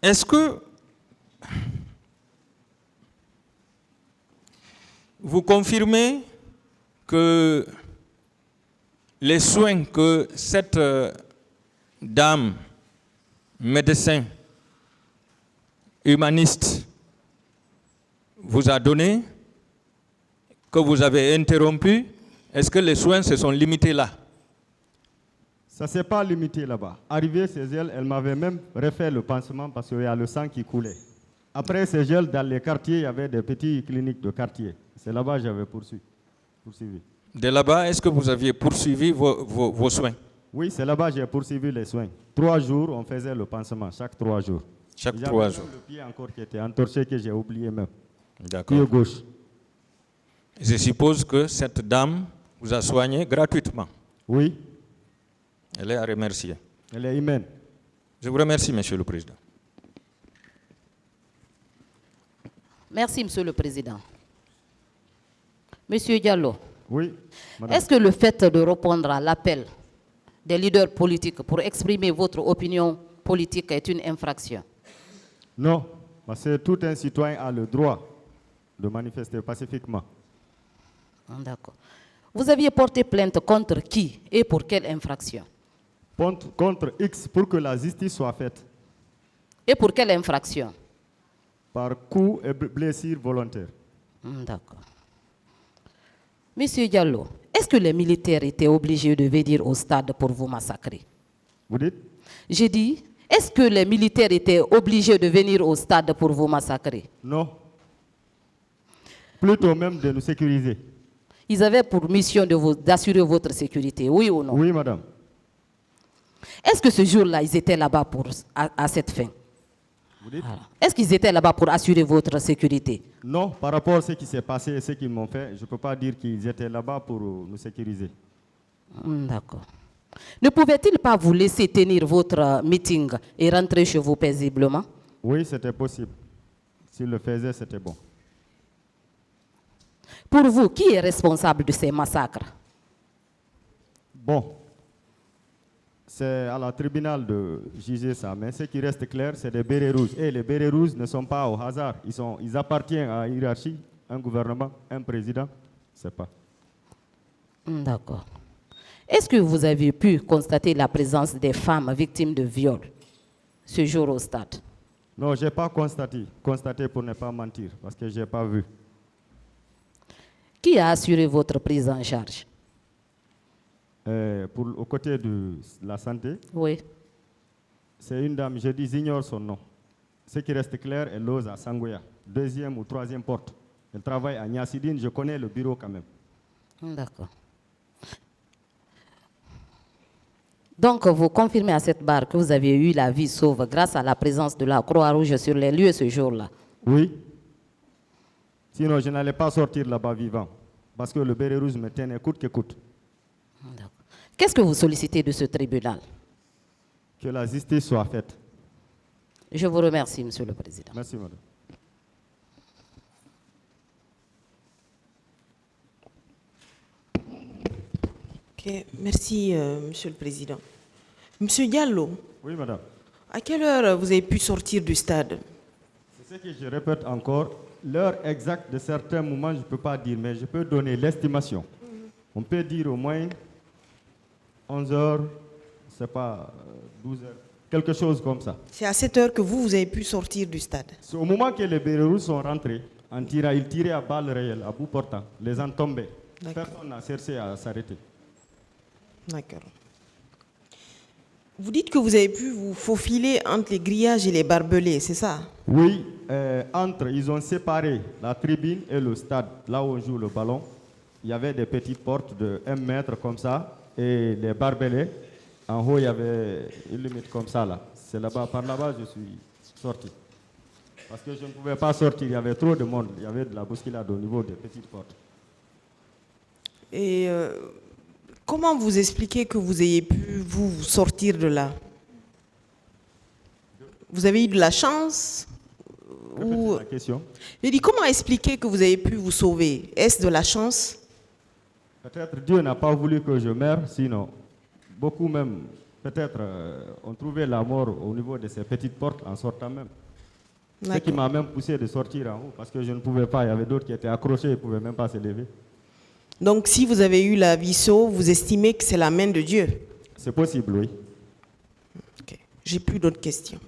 Est-ce que vous confirmez que les soins que cette dame, médecin, humaniste, vous a donné, que vous avez interrompu, est-ce que les soins se sont limités là? Ça ne s'est pas limité là-bas. Arrivé chez elle, elle m'avait même refait le pansement parce qu'il y a le sang qui coulait. Après chez elle, dans les quartiers, il y avait des petites cliniques de quartier. C'est là-bas que j'avais poursuivi. De là-bas, est-ce que vous aviez poursuivi vos soins? Oui, c'est là-bas que j'ai poursuivi les soins. 3 jours, on faisait le pansement, chaque 3 jours. Chaque 3 jours. Le pied encore qui était entorché, que j'ai oublié même. D'accord. Pied gauche. Je suppose que cette dame vous a soigné gratuitement. Oui. Elle est à remercier. Elle est humaine. Je vous remercie, Monsieur le Président. Merci, Monsieur le Président. Monsieur Diallo, oui, madame. Est-ce que le fait de répondre à l'appel des leaders politiques pour exprimer votre opinion politique est une infraction? Non, parce que tout un citoyen a le droit de manifester pacifiquement. D'accord. Vous aviez porté plainte contre qui et pour quelle infraction? Contre X pour que la justice soit faite. Et pour quelle infraction? Par coup et blessure volontaire. D'accord. Monsieur Diallo, est-ce que les militaires étaient obligés de venir au stade pour vous massacrer? Vous dites? J'ai dit, est-ce que les militaires étaient obligés de venir au stade pour vous massacrer? Non. Plutôt même de nous sécuriser. Ils avaient pour mission d'assurer votre sécurité, oui ou non? Oui, madame. Est-ce que ce jour-là, ils étaient là-bas à cette fin? Vous dites? Est-ce qu'ils étaient là-bas pour assurer votre sécurité? Non, par rapport à ce qui s'est passé et ce qu'ils m'ont fait, je ne peux pas dire qu'ils étaient là-bas pour nous sécuriser. D'accord. Ne pouvaient-ils pas vous laisser tenir votre meeting et rentrer chez vous paisiblement? Oui, c'était possible. S'ils le faisaient, c'était bon. Pour vous, qui est responsable de ces massacres? Bon, c'est à la tribunal de juger ça, mais ce qui reste clair, c'est des bérets rouges. Et les bérets rouges ne sont pas au hasard. Ils appartiennent à une hiérarchie, un gouvernement, un président, je ne sais pas. D'accord. Est-ce que vous avez pu constater la présence des femmes victimes de viol ce jour au stade? Non, je n'ai pas constaté pour ne pas mentir, parce que je n'ai pas vu. Qui a assuré votre prise en charge? Au côté de la santé, Oui. c'est une dame, je dis, j'ignore son nom. Ce qui reste clair, elle ose à Sangoya, 2e ou 3e porte. Elle travaille à Niassidine, je connais le bureau quand même. D'accord. Donc, vous confirmez à cette barre que vous avez eu la vie sauve grâce à la présence de la Croix-Rouge sur les lieux ce jour-là? Oui. Sinon, je n'allais pas sortir là-bas vivant, parce que le béret rouge me tenait coûte que coûte. Qu'est-ce que vous sollicitez de ce tribunal? Que la justice soit faite. Je vous remercie, Monsieur le Président. Merci, madame. Ok, merci, Monsieur le Président. Monsieur Diallo, Oui, madame. à quelle heure vous avez pu sortir du stade? C'est ce que je répète encore. L'heure exacte de certains moments, je ne peux pas dire, mais je peux donner l'estimation. On peut dire au moins 11 heures, c'est pas 12 heures, quelque chose comme ça. C'est à cette heure que vous avez pu sortir du stade? C'est au moment que les bérets rouges sont rentrés, en tirant, ils tiraient à balles réelles, à bout portant. Les gens tombaient. Personne n'a cherché à s'arrêter. D'accord. Vous dites que vous avez pu vous faufiler entre les grillages et les barbelés, c'est ça? Oui, ils ont séparé la tribune et le stade, là où on joue le ballon. Il y avait des petites portes de 1 mètre comme ça, et les barbelés. En haut, il y avait une limite comme ça, là. C'est là-bas, par là-bas, je suis sorti. Parce que je ne pouvais pas sortir, il y avait trop de monde. Il y avait de la bousculade au niveau des petites portes. Et comment vous expliquez que vous ayez pu vous sortir de là? Vous avez eu de la chance ou... La question. Je dis, comment expliquer que vous avez pu vous sauver? Est-ce de la chance? Peut-être Dieu n'a pas voulu que je meure, sinon, beaucoup même, peut-être on trouvait la mort au niveau de ces petites portes en sortant même. Ce qui D'accord. m'a même poussé de sortir en haut parce que je ne pouvais pas. Il y avait d'autres qui étaient accrochés, ils ne pouvaient même pas se lever. Donc, si vous avez eu la visso, vous estimez que c'est la main de Dieu? C'est possible, oui. Ok. J'ai plus d'autres questions.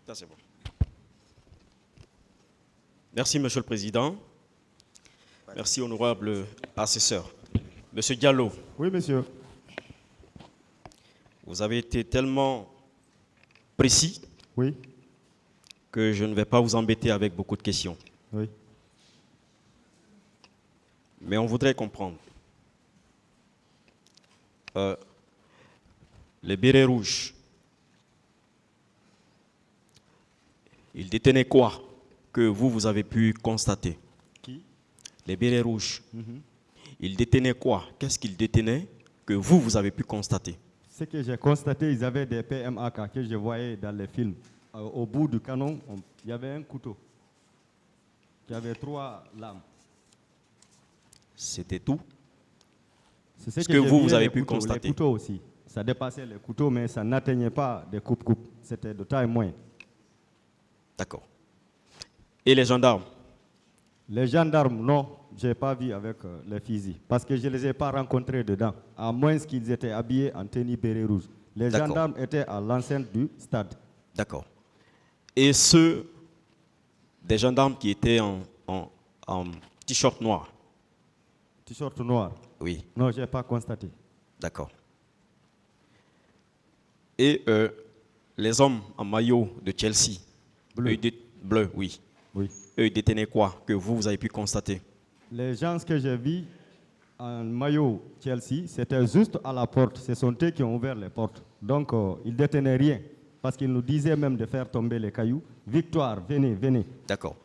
Ça, c'est bon. Merci, Monsieur le Président. Merci, honorable assesseur. Monsieur Diallo, Oui, monsieur. vous avez été tellement précis Oui, que je ne vais pas vous embêter avec beaucoup de questions. oui. Mais on voudrait comprendre. Les bérets rouges, ils détenaient quoi que vous avez pu constater? Qui? Les bérets rouges, ils détenaient quoi? Qu'est-ce qu'ils détenaient que vous avez pu constater? Ce que j'ai constaté, ils avaient des PMAK que je voyais dans les films. Au bout du canon, il y avait un couteau qui avait 3 lames. C'était tout? C'est Ce que j'ai vous vu, avez les pu couteaux, constater. Les couteaux aussi. Ça dépassait les couteaux, mais ça n'atteignait pas des coupes-coupes. C'était de taille moyenne. D'accord. Et les gendarmes? Les gendarmes, non, je n'ai pas vu avec les fusils. Parce que je ne les ai pas rencontrés dedans. À moins qu'ils étaient habillés en tenue béret rouge. Les D'accord. gendarmes étaient à l'enceinte du stade. D'accord. Et ceux des gendarmes qui étaient en t-shirt noir? T-shirt noir. Oui, Non, je n'ai pas constaté. d'accord. Et les hommes en maillot de Chelsea? Bleu. Bleu, oui. Oui. Eux, ils détenaient quoi que vous avez pu constater? Les gens que j'ai vus en maillot Chelsea, c'était juste à la porte. Ce sont eux qui ont ouvert les portes. Donc, ils ne détenaient rien. Parce qu'ils nous disaient même de faire tomber les cailloux. Victoire, venez, venez. D'accord.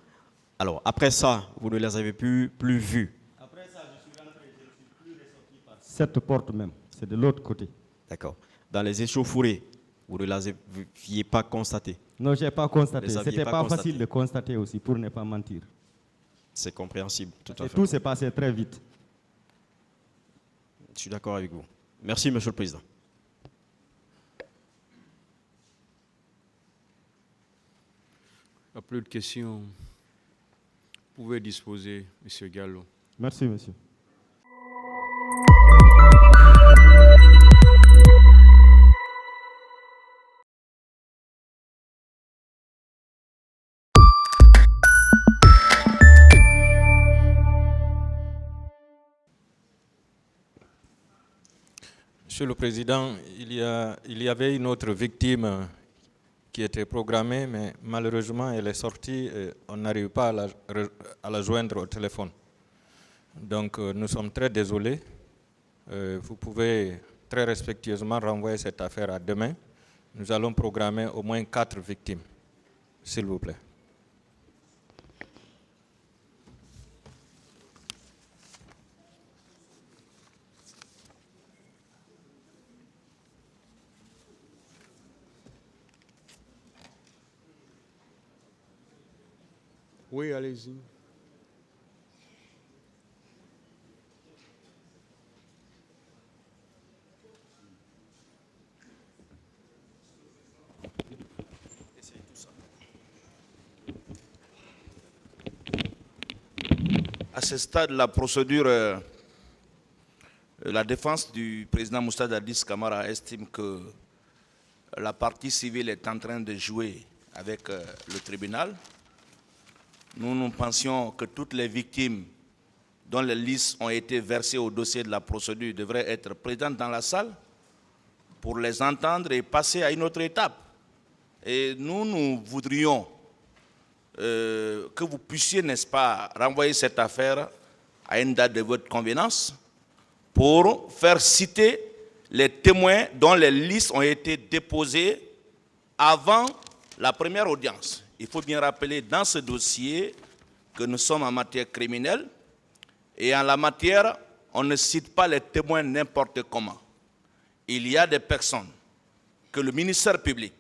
Alors, après ça, vous ne les avez plus vus? Après ça, je suis rentré, je ne suis plus ressorti par cette porte même. C'est de l'autre côté. D'accord. Dans les échauffourées, vous ne les aviez pas constatés? Non, je n'ai pas constaté. Les aviez C'était pas pas constatés. facile de constater aussi, pour ne pas mentir. C'est compréhensible, tout à Et fait. tout s'est passé très vite. Je suis d'accord avec vous. Merci, Monsieur le Président. Il n'y a plus de questions. Vous pouvez disposer, M. Gallo. Merci, monsieur. Monsieur le Président, il y avait une autre victime qui était programmée, mais malheureusement, elle est sortie et on n'arrive pas à la joindre au téléphone. Donc, nous sommes très désolés. Vous pouvez très respectueusement renvoyer cette affaire à demain. Nous allons programmer au moins 4 victimes, s'il vous plaît. Oui, allez-y. À ce stade, la procédure, la défense du président Moussa Dadis Camara estime que la partie civile est en train de jouer avec le tribunal. Nous pensions que toutes les victimes dont les listes ont été versées au dossier de la procédure devraient être présentes dans la salle pour les entendre et passer à une autre étape. Et nous voudrions que vous puissiez, n'est-ce pas, renvoyer cette affaire à une date de votre convenance pour faire citer les témoins dont les listes ont été déposées avant la première audience. Il faut bien rappeler dans ce dossier que nous sommes en matière criminelle et en la matière, on ne cite pas les témoins n'importe comment. Il y a des personnes que le ministère public,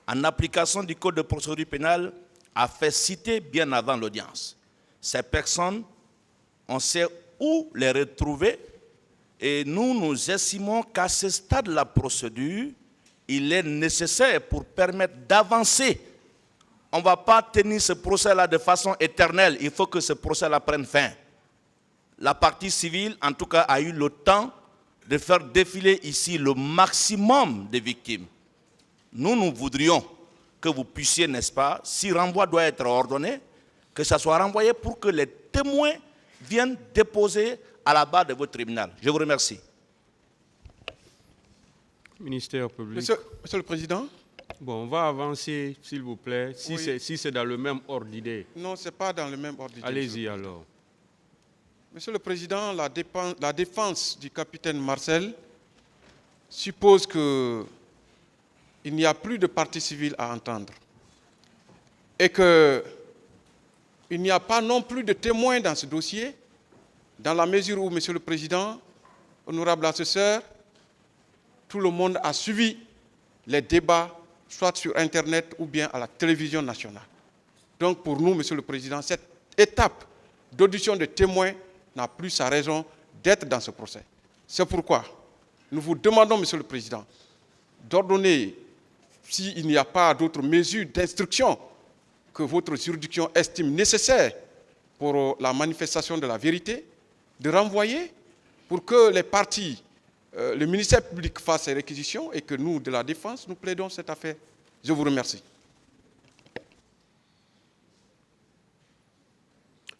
en application du Code de procédure pénale, a fait citer bien avant l'audience. Ces personnes, on sait où les retrouver et nous estimons qu'à ce stade de la procédure, il est nécessaire pour permettre d'avancer. On ne va pas tenir ce procès-là de façon éternelle. Il faut que ce procès-là prenne fin. La partie civile, en tout cas, a eu le temps de faire défiler ici le maximum de victimes. Nous voudrions que vous puissiez, n'est-ce pas, si renvoi doit être ordonné, que ça soit renvoyé pour que les témoins viennent déposer à la barre de votre tribunal. Je vous remercie. Ministère public. Monsieur le Président. Bon, on va avancer, s'il vous plaît, si Oui. c'est dans le même ordre d'idée. Non, ce n'est pas dans le même ordre d'idée. Allez-y alors. Monsieur le Président, la défense du capitaine Marcel suppose qu'il n'y a plus de partie civile à entendre et qu'il n'y a pas non plus de témoins dans ce dossier, dans la mesure où, Monsieur le Président, honorable assesseur, tout le monde a suivi les débats, soit sur Internet ou bien à la télévision nationale. Donc pour nous, Monsieur le Président, cette étape d'audition de témoins n'a plus sa raison d'être dans ce procès. C'est pourquoi nous vous demandons, Monsieur le Président, d'ordonner, s'il n'y a pas d'autres mesures d'instruction que votre juridiction estime nécessaires pour la manifestation de la vérité, de renvoyer pour que les parties, le ministère public fasse ses réquisitions et que nous, de la défense, nous plaidons cette affaire. Je vous remercie.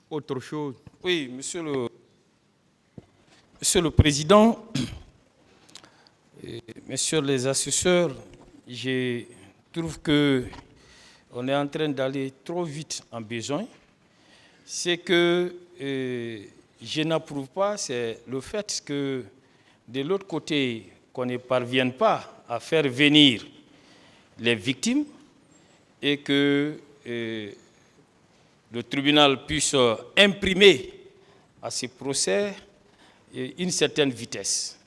Autre chose. Oui, Monsieur le Président, Messieurs les assesseurs, je trouve qu'on est en train d'aller trop vite en besoin. Ce que je n'approuve pas, c'est le fait que de l'autre côté, qu'on ne parvienne pas à faire venir les victimes et que le tribunal puisse imprimer à ces procès une certaine vitesse.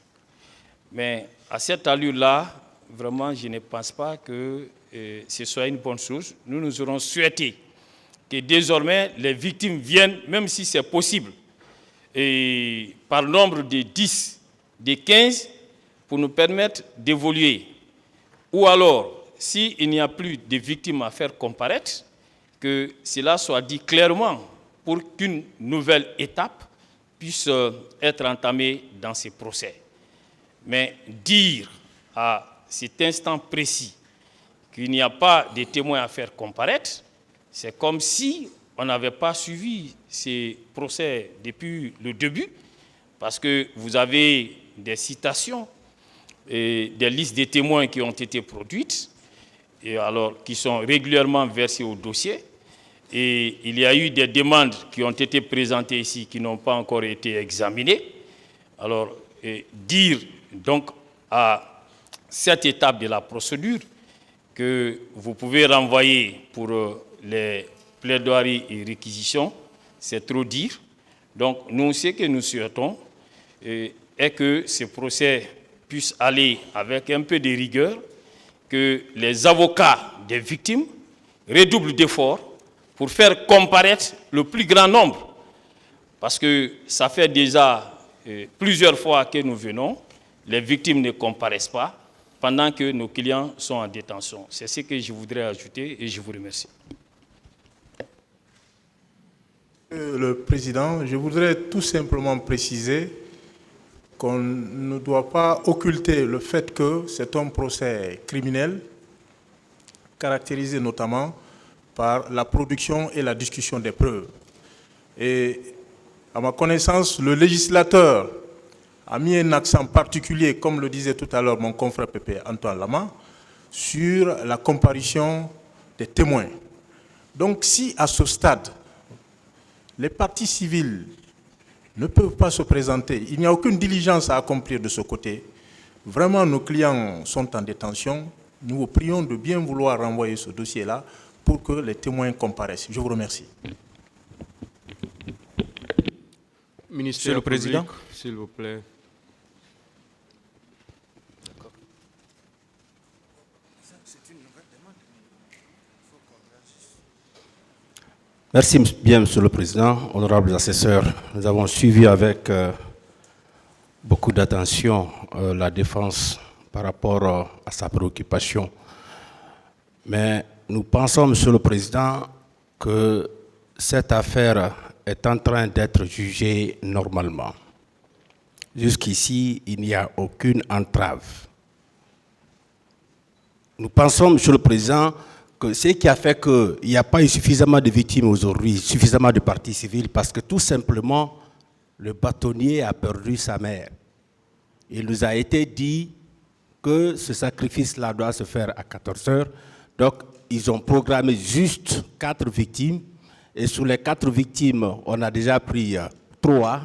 Mais à cette allure-là, vraiment, je ne pense pas que ce soit une bonne chose. Nous aurons souhaité que désormais les victimes viennent, même si c'est possible, et par nombre de 10, de 15, pour nous permettre d'évoluer. Ou alors, s'il n'y a plus de victimes à faire comparaître, que cela soit dit clairement pour qu'une nouvelle étape puisse être entamée dans ces procès. Mais dire à cet instant précis qu'il n'y a pas de témoins à faire comparaître, c'est comme si on n'avait pas suivi ces procès depuis le début, parce que vous avez des citations et des listes de témoins qui ont été produites, et alors qui sont régulièrement versées au dossier. Et il y a eu des demandes qui ont été présentées ici qui n'ont pas encore été examinées. Alors, dire donc à cette étape de la procédure que vous pouvez renvoyer pour les plaidoiries et réquisitions, c'est trop dire. Donc, nous, ce que nous souhaitons est que ce procès puisse aller avec un peu de rigueur, que les avocats des victimes redoublent d'efforts pour faire comparaître le plus grand nombre. Parce que ça fait déjà plusieurs fois que nous venons, les victimes ne comparaissent pas pendant que nos clients sont en détention. C'est ce que je voudrais ajouter et je vous remercie. Le Président, je voudrais tout simplement préciser qu'on ne doit pas occulter le fait que c'est un procès criminel, caractérisé notamment par la production et la discussion des preuves. Et à ma connaissance, le législateur a mis un accent particulier, comme le disait tout à l'heure mon confrère Pépé Antoine Lama, sur la comparution des témoins. Donc si à ce stade, les parties civiles ne peuvent pas se présenter, il n'y a aucune diligence à accomplir de ce côté, vraiment nos clients sont en détention, nous vous prions de bien vouloir renvoyer ce dossier-là pour que les témoins comparaissent. Je vous remercie. Ministère le Président. public, s'il vous plaît. Merci bien, Monsieur le Président, honorables assesseurs. Nous avons suivi avec beaucoup d'attention la défense par rapport à sa préoccupation. Mais nous pensons, Monsieur le Président, que cette affaire est en train d'être jugée normalement. Jusqu'ici, il n'y a aucune entrave. Nous pensons, Monsieur le Président, que ce qui a fait qu'il n'y a pas eu suffisamment de victimes aujourd'hui, suffisamment de parties civiles, parce que tout simplement, le bâtonnier a perdu sa mère. Il nous a été dit que ce sacrifice-là doit se faire à 14 heures. Donc, ils ont programmé juste 4 victimes. Et sur les 4 victimes, on a déjà pris 3.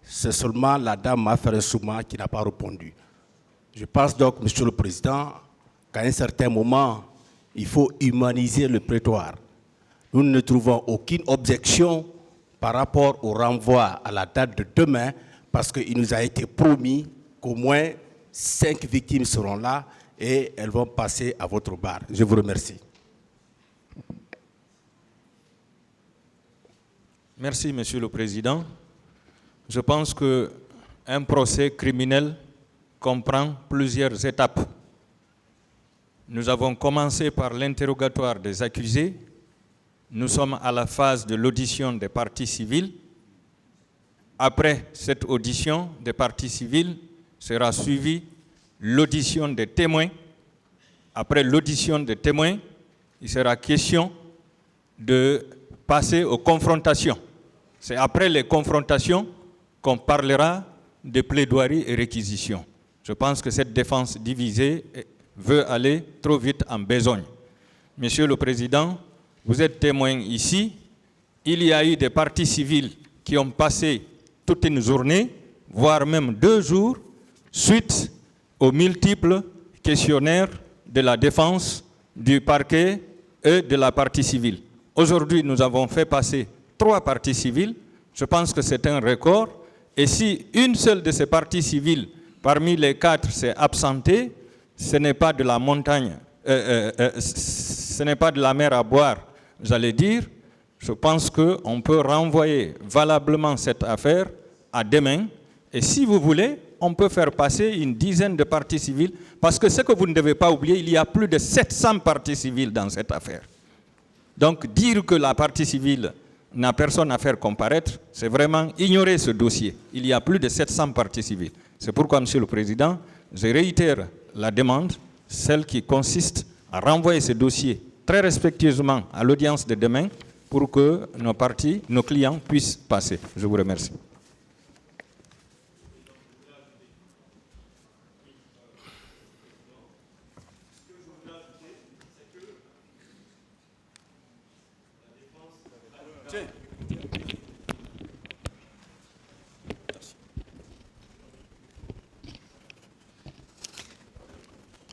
C'est seulement la dame Mafere Souma qui n'a pas répondu. Je pense donc, Monsieur le Président, qu'à un certain moment, il faut humaniser le prétoire. Nous ne trouvons aucune objection par rapport au renvoi à la date de demain, parce qu'il nous a été promis qu'au moins 5 victimes seront là et elles vont passer à votre barre. Je vous remercie. Merci, Monsieur le Président. Je pense qu'un procès criminel comprend plusieurs étapes. Nous avons commencé par l'interrogatoire des accusés. Nous sommes à la phase de l'audition des parties civiles. Après cette audition des parties civiles sera suivie l'audition des témoins. Après l'audition des témoins, il sera question de passer aux confrontations. C'est après les confrontations qu'on parlera de plaidoirie et réquisition. Je pense que cette défense divisée veut aller trop vite en besogne. Monsieur le Président, vous êtes témoin ici. Il y a eu des parties civiles qui ont passé toute une journée, voire même 2 jours, suite aux multiples questionnaires de la défense, du parquet et de la partie civile. Aujourd'hui, nous avons fait passer 3 parties civiles. Je pense que c'est un record. Et si une seule de ces parties civiles, parmi les 4, s'est absentée, ce n'est pas de la montagne, ce n'est pas de la mer à boire, j'allais dire. Je pense qu'on peut renvoyer valablement cette affaire à demain. Et si vous voulez, on peut faire passer une dizaine de parties civiles, parce que ce que vous ne devez pas oublier, il y a plus de 700 parties civiles dans cette affaire. Donc dire que la partie civile n'a personne à faire comparaître, c'est vraiment ignorer ce dossier. Il y a plus de 700 parties civiles. C'est pourquoi, Monsieur le Président, je réitère la demande, celle qui consiste à renvoyer ce dossier très respectueusement à l'audience de demain pour que nos parties, nos clients puissent passer. Je vous remercie.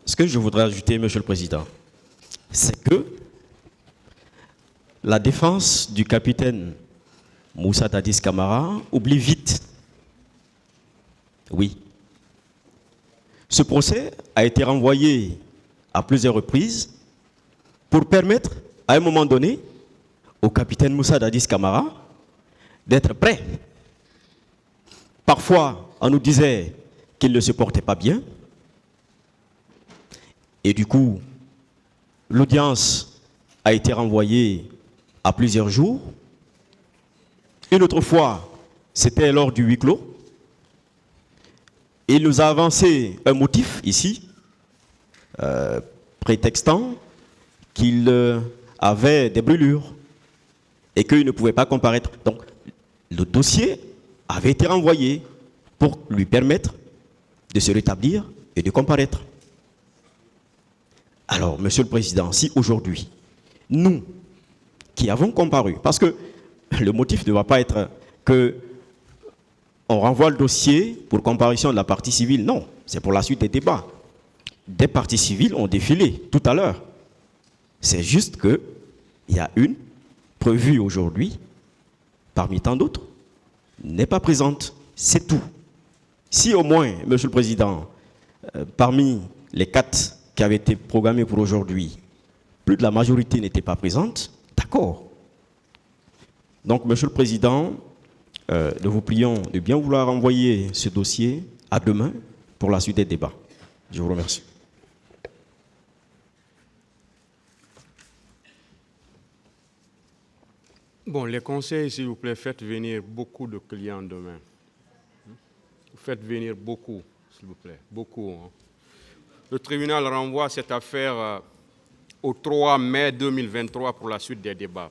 Ce que je voudrais ajouter, Monsieur le Président, c'est que la défense du capitaine Moussa Dadis Camara oublie vite. Oui. Ce procès a été renvoyé à plusieurs reprises pour permettre, à un moment donné, au capitaine Moussa Dadis Camara d'être prêt. Parfois, on nous disait qu'il ne se portait pas bien. Et du coup, l'audience a été renvoyée à plusieurs jours. Une autre fois, c'était lors du huis clos. Il nous a avancé un motif ici, prétextant qu'il avait des brûlures et qu'il ne pouvait pas comparaître. Donc, le dossier avait été renvoyé pour lui permettre de se rétablir et de comparaître. Alors, Monsieur le Président, si aujourd'hui, nous, qui avons comparu. Parce que le motif ne va pas être que on renvoie le dossier pour comparution de la partie civile. Non, c'est pour la suite des débats. Des parties civiles ont défilé tout à l'heure. C'est juste qu'il y a une prévue aujourd'hui, parmi tant d'autres, n'est pas présente. C'est tout. Si au moins, Monsieur le Président, parmi les 4 qui avaient été programmés pour aujourd'hui, plus de la majorité n'était pas présente, d'accord. Donc, Monsieur le Président, nous vous prions de bien vouloir envoyer ce dossier à demain pour la suite des débats. Je vous remercie. Bon, les conseils, s'il vous plaît, faites venir beaucoup de clients demain. Faites venir beaucoup, s'il vous plaît, beaucoup. Hein. Le tribunal renvoie cette affaire au 3 mai 2023 pour la suite des débats.